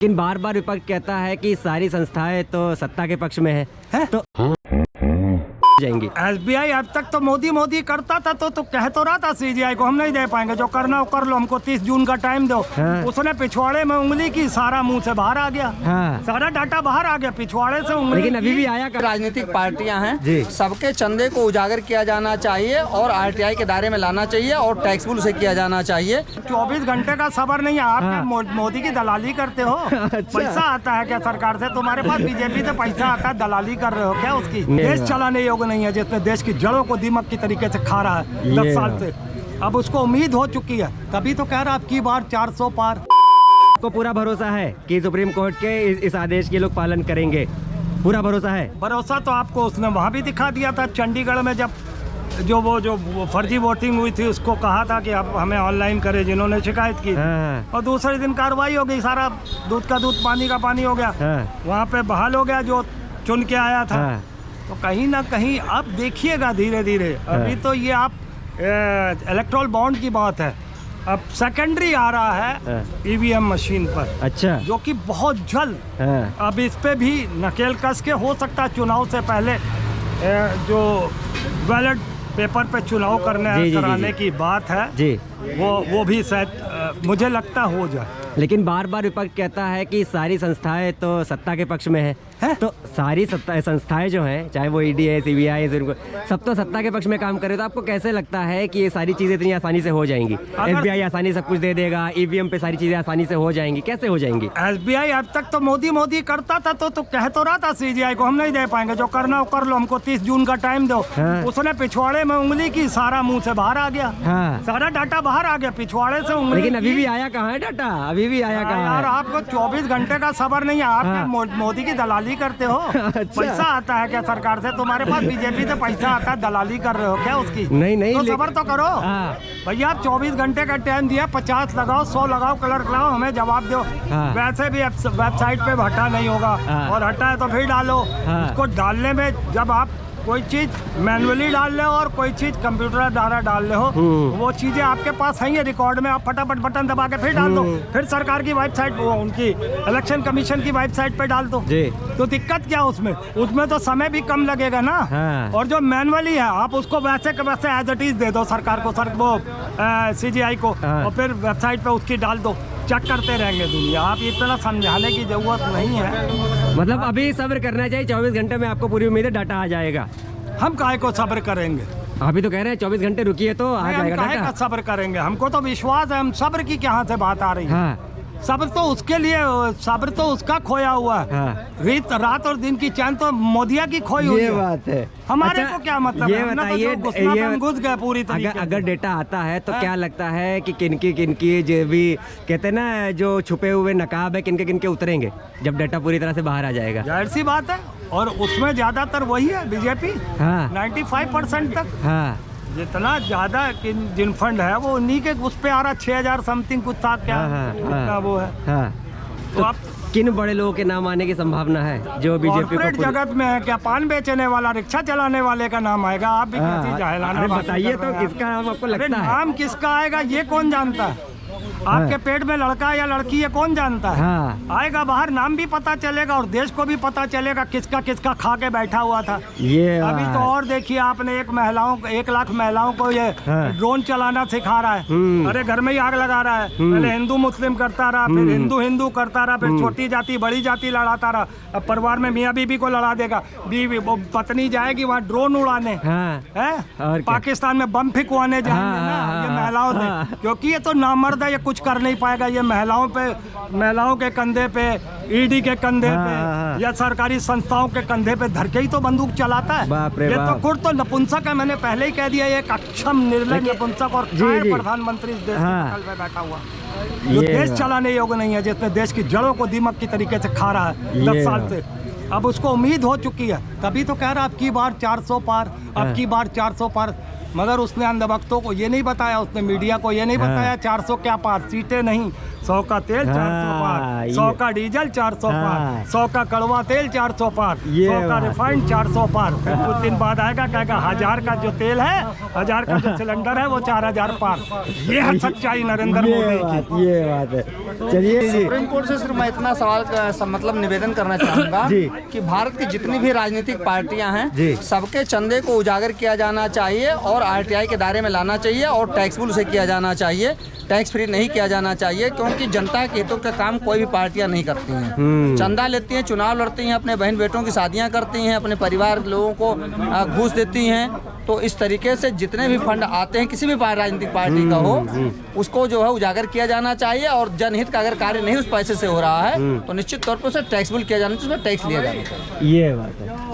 लेकिन बार बार विपक्ष कहता है कि सारी संस्थाएं तो सत्ता के पक्ष में है? तो जाएंगी। SBI अब तक तो मोदी करता था तो कह तो रहा था CGI को हम नहीं दे पाएंगे, जो करना हो कर लो, हमको 30 जून का टाइम दो। हाँ। उसने पिछवाड़े में उंगली की, सारा मुंह से बाहर आ गया। हाँ। सारा डाटा बाहर आ गया, पिछवाड़े से उंगली। लेकिन अभी भी आया राजनीतिक पार्टियां हैं जी, सबके चंदे को उजागर किया जाना चाहिए और RTI के दायरे में लाना चाहिए और टैक्सफुल से किया जाना चाहिए। 24 घंटे का सबर नहीं है। आप हाँ। मोदी की दलाली करते हो? पैसा आता है क्या सरकार से तुम्हारे पास? बीजेपी से पैसा आता है, दलाली कर रहे हो क्या उसकी? देश चलाने योग्य नहीं है, जिसने देश की जड़ों को दीमक की तरीके से खा रहा है 10 साल से। अब उसको उम्मीद हो चुकी है, तभी तो कह रहा अब की बार 400 पार। को पूरा भरोसा है कि सुप्रीम कोर्ट के इस आदेश के लोग पालन करेंगे? पूरा भरोसा है? भरोसा तो आपको उसने वहाँ भी दिखा दिया था, चंडीगढ़ में जब जो फर्जी वोटिंग हुई थी, उसको कहा था कि अब हमें ऑनलाइन करे, जिन्होंने शिकायत की। हाँ। और दूसरे दिन कार्रवाई हो गई, सारा दूध का दूध पानी का पानी हो गया। हाँ। वहाँ पे बहाल हो गया जो चुन के आया था। हाँ। तो कहीं ना कहीं अब देखिएगा धीरे धीरे। अभी तो ये आप इलेक्ट्रोल बॉन्ड की बात है, अब सेकेंडरी आ रहा है EVM मशीन पर। अच्छा। जो कि बहुत जल्द अब इस पे भी नकेल कस के हो सकता है चुनाव से पहले जो बैलेट पेपर पे चुनाव कराने की बात है जी, वो भी शायद मुझे लगता हो जाए। लेकिन बार बार विपक्ष कहता है कि सारी संस्थाएं तो सत्ता के पक्ष में है? तो सारी संस्थाएं जो हैं, चाहे वो ED है, CBI है, सब तो सत्ता के पक्ष में काम करे। तो आपको कैसे लगता है कि ये सारी चीजें इतनी आसानी से हो जाएंगी? SBI आसानी सब कुछ दे देगा, EVM पे सारी चीजें आसानी से हो जाएंगी? कैसे हो जाएंगी? SBI अब तक तो मोदी करता था तो कह तो रहा था CGI को हम नहीं दे पाएंगे, जो करना हो कर लो, हमको 30 जून का टाइम दो। हाँ। उसने पिछवाड़े में उंगली की, सारा मुंह से बाहर आ गया। हाँ। सारा डाटा बाहर आ गया, पिछवाड़े से उंगली। लेकिन अभी भी आया कहाँ है डाटा? अभी भी आया कहाँ यार, है? आपको 24 घंटे का सबर नहीं है। आप हाँ। मोदी की दलाली करते हो? अच्छा। पैसा आता है क्या सरकार से तुम्हारे पास? बीजेपी से पैसा आता है, दलाली कर रहे हो क्या उसकी? नहीं तो सबर तो करो हाँ। भैया। आप 24 घंटे का टाइम दिया, 50 लगाओ, 100 लगाओ, कलर लगाओ, हमें जवाब दो। हाँ। वैसे भी वेबसाइट पे हटा नहीं होगा। हाँ। और हटा है तो फिर डालो। हाँ। उसको डालने में जब आप कोई चीज मैनुअली डाल रहे हो और कोई चीज कंप्यूटर द्वारा डाल रहे हो, वो चीजें आपके पास है रिकॉर्ड में, आप फटाफट बटन दबा के फिर डाल दो। फिर सरकार की वेबसाइट, वो उनकी इलेक्शन कमीशन की वेबसाइट पे डाल दो जी। तो दिक्कत क्या उसमें तो समय भी कम लगेगा ना। हाँ। और जो मैनुअली है आप उसको वैसे के वैसे एज इट इज दे दो सरकार को, वो CGI को। हाँ। और फिर वेबसाइट पे उसकी डाल दो, चेक करते रहेंगे दुनिया। आप इतना समझाने की जरूरत नहीं है। मतलब अभी सब्र करना चाहिए, 24 घंटे में आपको पूरी उम्मीद है डाटा आ जाएगा? हम काहे को सब्र करेंगे? अभी तो कह रहे हैं 24 घंटे रुकिए तो आ हम जाएगा काहे का डाटा। सब्र करेंगे? हमको तो विश्वास है। हम सब्र की कहाँ से बात आ रही है? हाँ। सब्र तो उसके लिए, सब्र तो उसका खोया हुआ है। हाँ। रात और दिन की चैन तो मोदिया की खोई हुई है। ये बात है। हमारे अच्छा, को क्या मतलब ये है? बताइए, घुस गए पूरी तरीके से। अगर डेटा आता है तो क्या लगता है कि किनकी जो भी कहते हैं ना, जो छुपे हुए नकाब है, किनके उतरेंगे जब डेटा पूरी तरह से बाहर आ जाएगा? जाहिर सी बात है। और उसमें ज्यादातर वही है बीजेपी। हाँ। 95% तक। हाँ। जितना ज्यादा जिन फंड है वो उन्हीं के उस पे आ रहा। 6000 समथिंग कुछ था क्या? हाँ। वो है। हाँ। तो आप किन बड़े लोगों के नाम आने की संभावना है जो बीजेपी कॉर्पोरेट को? जगत में है क्या? पान बेचने वाला, रिक्शा चलाने वाले का नाम आएगा? आप भी कैसी जाहिलाना बात बताइए कर तो रहे हैं? किसका नाम आपको अरे लगता है? नाम किसका आएगा ये कौन जानता है? आपके पेट में लड़का या लड़की ये कौन जानता है? हाँ। आएगा बाहर, नाम भी पता चलेगा और देश को भी पता चलेगा किसका किसका खा के बैठा हुआ था। ये अभी तो और देखिए, आपने 1 लाख महिलाओं को ये हाँ। ड्रोन चलाना सिखा रहा है। अरे घर में ही आग लगा रहा है। पहले हिंदू मुस्लिम करता रहा, फिर हिंदू करता रहा, फिर छोटी जाति बड़ी जाति लड़ाता रहा। अब परिवार में मियाँ बीबी को लड़ा देगा। बीवी वो पत्नी जाएगी वहाँ ड्रोन उड़ाने, हाँ। है पाकिस्तान में बम फिकवाने जाएंगे ना ये महिलाओं से, क्योंकि ये तो नामर्द है, ये कुछ कर नहीं पाएगा। ये महिलाओं के कंधे पे, ED के कंधे पे या सरकारी संस्थाओं के कंधे पे धर के ही तो बंदूक चलाता है। बाप रे ये बाप। तो खुद तो नपुंसक है। मैंने पहले ही कह दिया, ये एक अक्षम निर्लज नपुंसक और कायर प्रधानमंत्री इस देश के पटल पे बैठा हुआ, जो देश चलाने योग्य नहीं है, जिसने देश की जड़ों को दीमक की तरीके से खा रहा है 10 साल से। अब उसको उम्मीद हो चुकी है, तभी तो कह रहा अब की बार 400 पार, अब की बार 400 पार। मगर उसने अंधभक्तों को ये नहीं बताया, उसने मीडिया को ये नहीं बताया 400 क्या पार, सीटें नहीं, 100 का तेल 400 पार, 100 का डीजल 400 पार, 100 का कड़वा तेल 400 पार, 100 का रिफाइंड 400 पार। फिर कुछ दिन बाद आएगा कहेगा 1000 का जो तेल है, 1000 का जो सिलेंडर है वो 4000 पार। ये है सच्चाई नरेंद्र मोदी की। ये बात है। चलिए जी, सुप्रीम कोर्ट से सिर्फ मैं इतना सवाल मतलब निवेदन करना चाहूंगा जी। कि भारत की जितनी भी राजनीतिक पार्टियां जी। हैं, सबके चंदे को उजागर किया जाना चाहिए और आरटीआई के दायरे में लाना चाहिए और टैक्सफुल उसे किया जाना चाहिए, टैक्स फ्री नहीं किया जाना चाहिए, क्योंकि जनता के हितों का काम कोई भी पार्टियां नहीं करती हैं। चंदा लेती हैं, चुनाव लड़ती हैं, अपने बहन बेटों की शादियां करती हैं, अपने परिवार लोगों को घूस देती हैं। तो इस तरीके से जितने भी फंड आते हैं किसी भी राजनीतिक पार्टी का हो, उसको जो है उजागर किया जाना चाहिए और जनहित का अगर कार्य नहीं उस पैसे से हो रहा है तो निश्चित तौर पर उसे टैक्सबल किया जाना चाहिए, उसमें टैक्स लिया जाना चाहिए। ये बात है।